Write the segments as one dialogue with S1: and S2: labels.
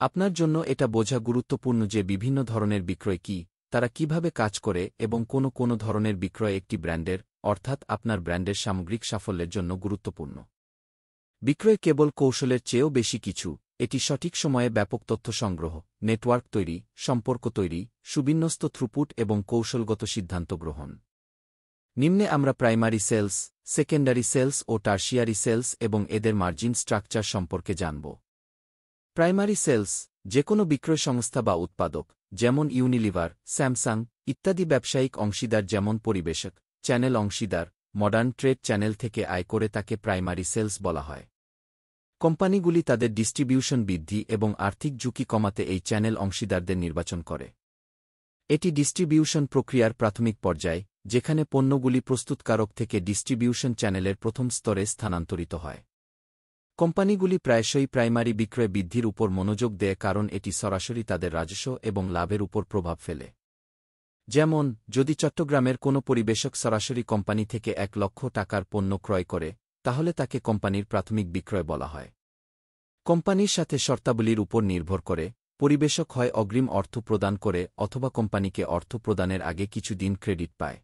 S1: আপনার জন্য এটা বোঝা গুরুত্বপূর্ণ যে বিভিন্ন ধরনের বিক্রয় কি, তারা কিভাবে কাজ করে এবং কোনো ধরনের বিক্রয় একটি ব্র্যান্ডের, অর্থাৎ আপনার ব্র্যান্ডের সামগ্রিক সাফল্যের জন্য গুরুত্বপূর্ণ। বিক্রয় কেবল কৌশলের চেয়েও বেশি কিছু, এটি সঠিক সময়ে ব্যাপক তথ্য সংগ্রহ, নেটওয়ার্ক তৈরি, সম্পর্ক তৈরি, সুবিন্যস্ত থ্রুপুট এবং কৌশলগত সিদ্ধান্ত গ্রহণ। নিম্নে আমরা প্রাইমারি সেলস, সেকেন্ডারি সেলস ও টার্শিয়ারি সেলস এবং এদের মার্জিন স্ট্রাকচার সম্পর্কে জানব। প্রাইমারি সেলস, যেকোনো বিক্রয় সংস্থা বা উৎপাদক, যেমন ইউনিলিভার, স্যামসাং ইত্যাদি ব্যবসায়িক অংশীদার যেমন পরিবেশক, চ্যানেল অংশীদার, মডার্ন ট্রেড চ্যানেল থেকে আয় করে তাকে প্রাইমারি সেলস বলা হয়। কোম্পানিগুলি তাদের ডিস্ট্রিবিউশন বৃদ্ধি এবং আর্থিক ঝুঁকি কমাতে এই চ্যানেল অংশীদারদের নির্বাচন করে। এটি ডিস্ট্রিবিউশন প্রক্রিয়ার প্রাথমিক পর্যায়, যেখানে পণ্যগুলি প্রস্তুতকারক থেকে ডিস্ট্রিবিউশন চ্যানেলের প্রথম স্তরে স্থানান্তরিত হয়। কোম্পানিগুলি প্রায়শই প্রাইমারি বিক্রয় বৃদ্ধির উপর মনোযোগ দেয় কারণ এটি সরাসরি তাদের রাজস্ব এবং লাভের উপর প্রভাব ফেলে। যেমন, যদি চট্টগ্রামের কোনো পরিবেশক সরাসরি কোম্পানি থেকে ১ লক্ষ টাকার পণ্য ক্রয় করে, তাহলে তাকে কোম্পানির প্রাথমিক বিক্রয় বলা হয়। কোম্পানির সাথে শর্তাবলীর উপর নির্ভর করে, পরিবেশক হয় অগ্রিম অর্থ প্রদান করে অথবা কোম্পানিকে অর্থ প্রদানের আগে কিছু দিন ক্রেডিট পায়।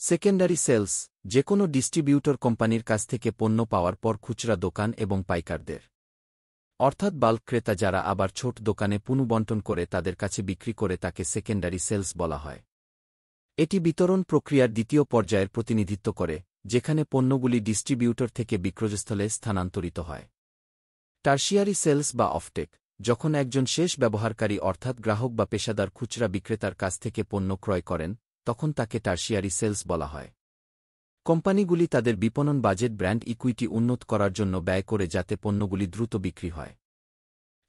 S1: সেকেন্ডারি সেলস, যেকোনো ডিস্ট্রিবিউটর কোম্পানির কাছ থেকে পণ্য পাওয়ার পর খুচরা দোকান এবং পাইকারদের, অর্থাৎ বাল্ক ক্রেতা যারা আবার ছোট দোকানে পুনঃবণ্টন করে তাদের কাছে বিক্রি করে তাকে সেকেন্ডারি সেলস বলা হয়। এটি বিতরণ প্রক্রিয়ার দ্বিতীয় পর্যায়ের প্রতিনিধিত্ব করে, যেখানে পণ্যগুলি ডিস্ট্রিবিউটর থেকে বিক্রয়স্থলে স্থানান্তরিত হয়। টার্শিয়ারি সেলস বা অফটেক, যখন একজন শেষ ব্যবহারকারী অর্থাৎ গ্রাহক বা পেশাদার খুচরা বিক্রেতার কাছ থেকে পণ্য ক্রয় করেন, তখন তাকে টার্শিয়ারি সেলস বলা হয়। কোম্পানিগুলি তাদের বিপণন বাজেট ব্র্যান্ড ইকুইটি উন্নত করার জন্য ব্যয় করে যাতে পণ্যগুলি দ্রুত বিক্রি হয়।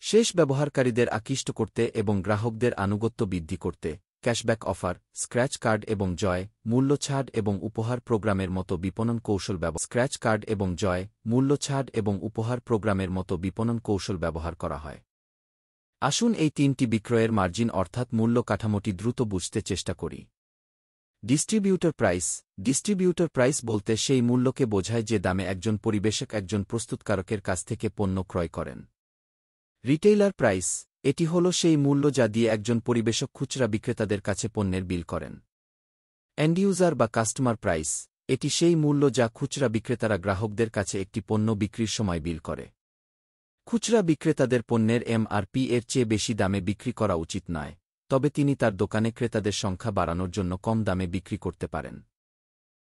S1: শেষ ব্যবহারকারীদের আকৃষ্ট করতে এবং গ্রাহকদের আনুগত্য বৃদ্ধি করতে, ক্যাশব্যাক অফার, স্ক্র্যাচ কার্ড এবং জয়, মূল্য ছাড় এবং উপহার প্রোগ্রামের মতো বিপণন কৌশল স্ক্র্যাচ কার্ড এবং জয়, মূল্য ছাড় এবং উপহার প্রোগ্রামের মতো বিপণন কৌশল ব্যবহার করা হয়। আসুন এই 3টি বিক্রয়ের মার্জিন অর্থাৎ মূল্য কাঠামোটি দ্রুত বুঝতে চেষ্টা করি। Distributor price. ডিস্ট্রিবিউটর প্রাইস বলতে সেই মূল্যকে বোঝায় যে দামে একজন পরিবেশক একজন প্রস্তুতকারকের কাছ থেকে পণ্য ক্রয় করেন। রিটেইলার প্রাইস, এটি হল সেই মূল্য যা দিয়ে একজন পরিবেশক খুচরা বিক্রেতাদের কাছে পণ্যের বিল করেন। এন্ড ইউজার বা কাস্টমার প্রাইস, এটি সেই মূল্য যা খুচরা বিক্রেতারা গ্রাহকদের কাছে একটি পণ্য বিক্রির সময় বিল করে। খুচরা বিক্রেতাদের পণ্যের এমআরপি এর চেয়ে বেশি দামে বিক্রি করা উচিত নয়, তবে তিনি তার দোকানে ক্রেতাদের সংখ্যা বাড়ানোর জন্য কম দামে বিক্রি করতে পারেন।